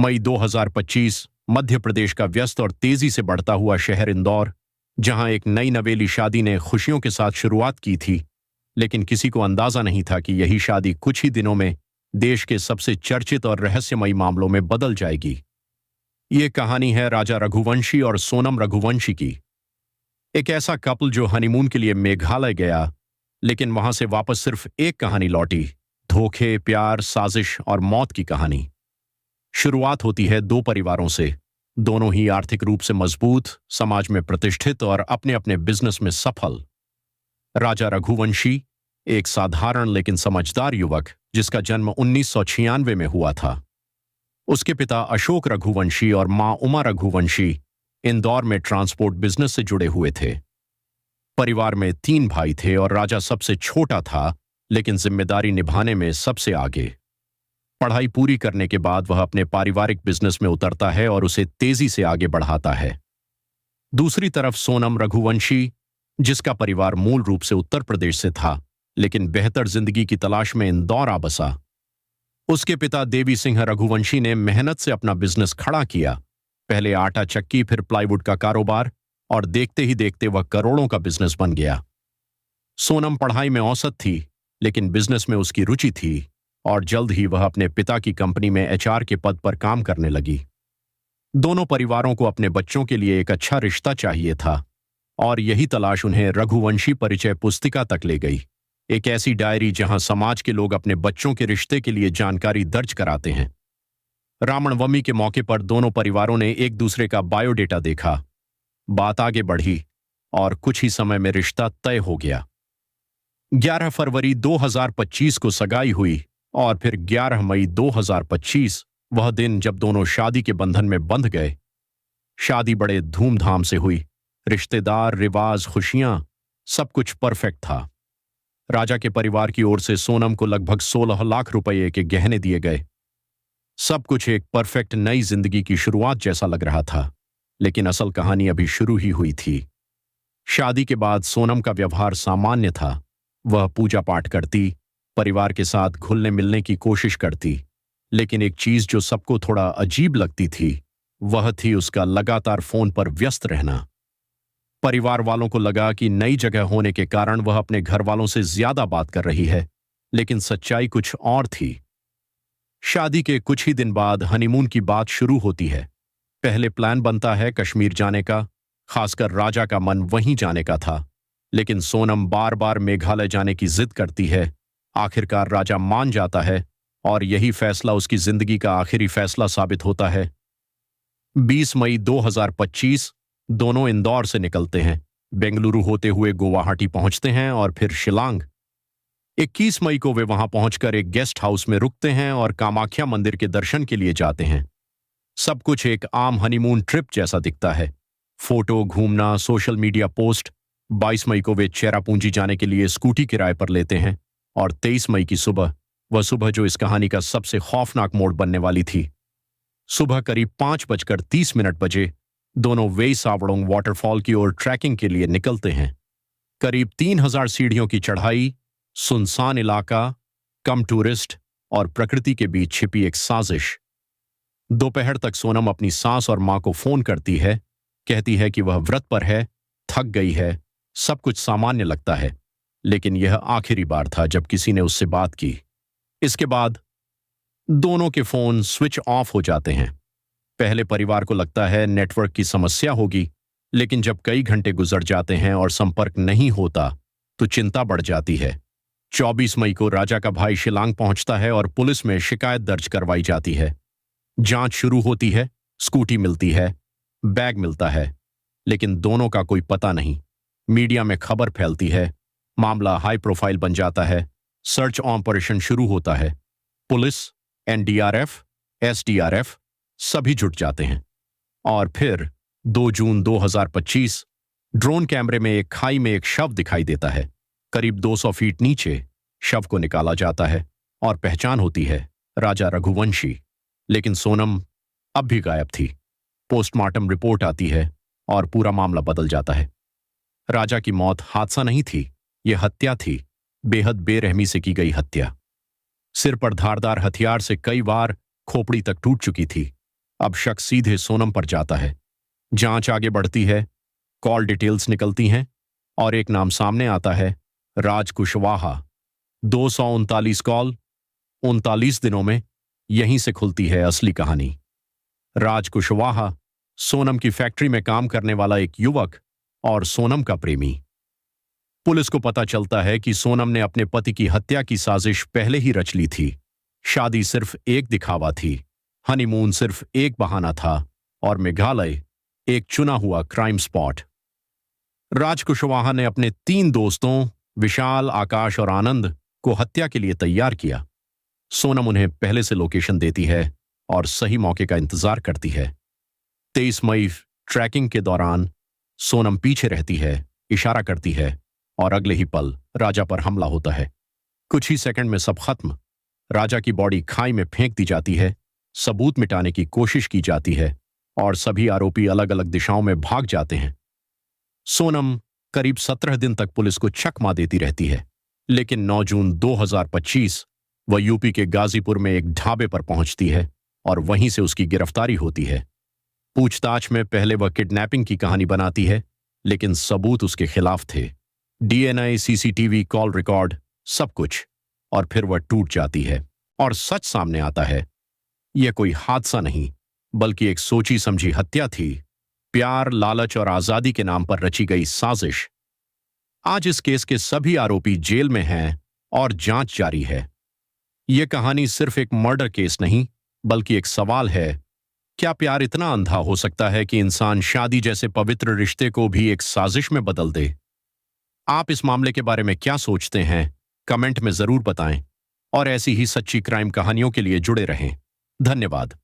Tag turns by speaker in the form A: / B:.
A: मई 2025, मध्य प्रदेश का व्यस्त और तेजी से बढ़ता हुआ शहर इंदौर, जहां एक नई नवेली शादी ने खुशियों के साथ शुरुआत की थी, लेकिन किसी को अंदाजा नहीं था कि यही शादी कुछ ही दिनों में देश के सबसे चर्चित और रहस्यमयी मामलों में बदल जाएगी। ये कहानी है राजा रघुवंशी और सोनम रघुवंशी की। एक ऐसा कपल जो हनीमून के लिए मेघालय गया, लेकिन वहां से वापस सिर्फ एक कहानी लौटी, धोखे, प्यार, साजिश और मौत की कहानी। शुरुआत होती है दो परिवारों से, दोनों ही आर्थिक रूप से मजबूत, समाज में प्रतिष्ठित और अपने अपने बिजनेस में सफल। राजा रघुवंशी, एक साधारण लेकिन समझदार युवक जिसका जन्म 1996 में हुआ था। उसके पिता अशोक रघुवंशी और मां उमा रघुवंशी इंदौर में ट्रांसपोर्ट बिजनेस से जुड़े हुए थे। परिवार में 3 भाई थे और राजा सबसे छोटा था, लेकिन जिम्मेदारी निभाने में सबसे आगे। पढ़ाई पूरी करने के बाद वह अपने पारिवारिक बिजनेस में उतरता है और उसे तेजी से आगे बढ़ाता है। दूसरी तरफ सोनम रघुवंशी, जिसका परिवार मूल रूप से उत्तर प्रदेश से था, लेकिन बेहतर जिंदगी की तलाश में इंदौर आ बसा। उसके पिता देवी सिंह रघुवंशी ने मेहनत से अपना बिजनेस खड़ा किया, पहले आटा चक्की, फिर प्लाईवुड का कारोबार, और देखते ही देखते वह करोड़ों का बिजनेस बन गया। सोनम पढ़ाई में औसत थी, लेकिन बिजनेस में उसकी रुचि थी और जल्द ही वह अपने पिता की कंपनी में एचआर के पद पर काम करने लगी। दोनों परिवारों को अपने बच्चों के लिए एक अच्छा रिश्ता चाहिए था, और यही तलाश उन्हें रघुवंशी परिचय पुस्तिका तक ले गई, एक ऐसी डायरी जहां समाज के लोग अपने बच्चों के रिश्ते के लिए जानकारी दर्ज कराते हैं। रामनवमी के मौके पर दोनों परिवारों ने एक दूसरे का बायोडेटा देखा, बात आगे बढ़ी और कुछ ही समय में रिश्ता तय हो गया। 11 फरवरी 2025 को सगाई हुई और फिर 11 मई 2025, वह दिन जब दोनों शादी के बंधन में बंध गए। शादी बड़े धूमधाम से हुई, रिश्तेदार, रिवाज, खुशियां, सब कुछ परफेक्ट था। राजा के परिवार की ओर से सोनम को लगभग 16 लाख रुपए के गहने दिए गए। सब कुछ एक परफेक्ट नई जिंदगी की शुरुआत जैसा लग रहा था, लेकिन असल कहानी अभी शुरू ही हुई थी। शादी के बाद सोनम का व्यवहार सामान्य था। वह पूजा पाठ करती, परिवार के साथ घुलने मिलने की कोशिश करती, लेकिन एक चीज जो सबको थोड़ा अजीब लगती थी, वह थी उसका लगातार फोन पर व्यस्त रहना। परिवार वालों को लगा कि नई जगह होने के कारण वह अपने घर वालों से ज्यादा बात कर रही है, लेकिन सच्चाई कुछ और थी। शादी के कुछ ही दिन बाद हनीमून की बात शुरू होती है। पहले प्लान बनता है कश्मीर जाने का, खासकर राजा का मन वहीं जाने का था, लेकिन सोनम बार बार मेघालय जाने की जिद करती है। आखिरकार राजा मान जाता है और यही फैसला उसकी जिंदगी का आखिरी फैसला साबित होता है। 20 मई 2025, दोनों इंदौर से निकलते हैं, बेंगलुरु होते हुए गुवाहाटी पहुंचते हैं और फिर शिलांग। 21 मई को वे वहां पहुंचकर एक गेस्ट हाउस में रुकते हैं और कामाख्या मंदिर के दर्शन के लिए जाते हैं। सब कुछ एक आम हनीमून ट्रिप जैसा दिखता है। फोटो, घूमना, सोशल मीडिया पोस्ट। 22 मई को वे चेरापूंजी जाने के लिए स्कूटी किराए पर लेते हैं और 23 मई की सुबह, वह सुबह जो इस कहानी का सबसे खौफनाक मोड़ बनने वाली थी। सुबह करीब 5:30 बजे दोनों वेई सावड़ोंग वाटरफॉल की ओर ट्रैकिंग के लिए निकलते हैं। करीब 3000 सीढ़ियों की चढ़ाई, सुनसान इलाका, कम टूरिस्ट और प्रकृति के बीच छिपी एक साजिश। दोपहर तक सोनम अपनी सास और मां को फोन करती है, कहती है कि वह व्रत पर है, थक गई है, सब कुछ सामान्य लगता है, लेकिन यह आखिरी बार था जब किसी ने उससे बात की। इसके बाद दोनों के फोन स्विच ऑफ हो जाते हैं। पहले परिवार को लगता है नेटवर्क की समस्या होगी, लेकिन जब कई घंटे गुजर जाते हैं और संपर्क नहीं होता, तो चिंता बढ़ जाती है। 24 मई को राजा का भाई शिलांग पहुंचता है और पुलिस में शिकायत दर्ज करवाई जाती है। जांच शुरू होती है, स्कूटी मिलती है, बैग मिलता है, लेकिन दोनों का कोई पता नहीं। मीडिया में खबर फैलती है, मामला हाई प्रोफाइल बन जाता है, सर्च ऑपरेशन शुरू होता है। पुलिस, एनडीआरएफ, एसडीआरएफ सभी जुट जाते हैं और फिर 2 जून 2025, ड्रोन कैमरे में एक खाई में एक शव दिखाई देता है। करीब 200 फीट नीचे शव को निकाला जाता है और पहचान होती है राजा रघुवंशी, लेकिन सोनम अब भी गायब थी। पोस्टमार्टम रिपोर्ट आती है और पूरा मामला बदल जाता है। राजा की मौत हादसा नहीं थी, यह हत्या थी, बेहद बेरहमी से की गई हत्या। सिर पर धारदार हथियार से कई बार खोपड़ी तक टूट चुकी थी, अब शक सीधे सोनम पर जाता है। जांच आगे बढ़ती है, कॉल डिटेल्स निकलती हैं और एक नाम सामने आता है, राज कुशवाहा। 239 कॉल, 39 दिनों में। यहीं से खुलती है असली कहानी। राज कुशवाहा सोनम की फैक्ट्री में काम करने वाला एक युवक और सोनम का प्रेमी। पुलिस को पता चलता है कि सोनम ने अपने पति की हत्या की साजिश पहले ही रच ली थी। शादी सिर्फ एक दिखावा थी, हनीमून सिर्फ एक बहाना था और मेघालय एक चुना हुआ क्राइम स्पॉट। राज कुशवाहा ने अपने 3 दोस्तों विशाल, आकाश और आनंद को हत्या के लिए तैयार किया। सोनम उन्हें पहले से लोकेशन देती है और सही मौके का इंतजार करती है। 23 मई ट्रैकिंग के दौरान सोनम पीछे रहती है, इशारा करती है और अगले ही पल राजा पर हमला होता है। कुछ ही सेकंड में सब खत्म। राजा की बॉडी खाई में फेंक दी जाती है, सबूत मिटाने की कोशिश की जाती है और सभी आरोपी अलग अलग दिशाओं में भाग जाते हैं। सोनम करीब 17 दिन तक पुलिस को चकमा देती रहती है, लेकिन 9 जून 2025 वह यूपी के गाजीपुर में एक ढाबे पर पहुंचती है और वहीं से उसकी गिरफ्तारी होती है। पूछताछ में पहले वह किडनैपिंग की कहानी बनाती है, लेकिन सबूत उसके खिलाफ थे। डीएनए, सीसीटीवी, कॉल रिकॉर्ड, सब कुछ। और फिर वह टूट जाती है और सच सामने आता है। यह कोई हादसा नहीं, बल्कि एक सोची समझी हत्या थी। प्यार, लालच और आजादी के नाम पर रची गई साजिश। आज इस केस के सभी आरोपी जेल में हैं और जांच जारी है। यह कहानी सिर्फ एक मर्डर केस नहीं, बल्कि एक सवाल है, क्या प्यार इतना अंधा हो सकता है कि इंसान शादी जैसे पवित्र रिश्ते को भी एक साजिश में बदल दे? आप इस मामले के बारे में क्या सोचते हैं? कमेंट में जरूर बताएं और ऐसी ही सच्ची क्राइम कहानियों के लिए जुड़े रहें। धन्यवाद।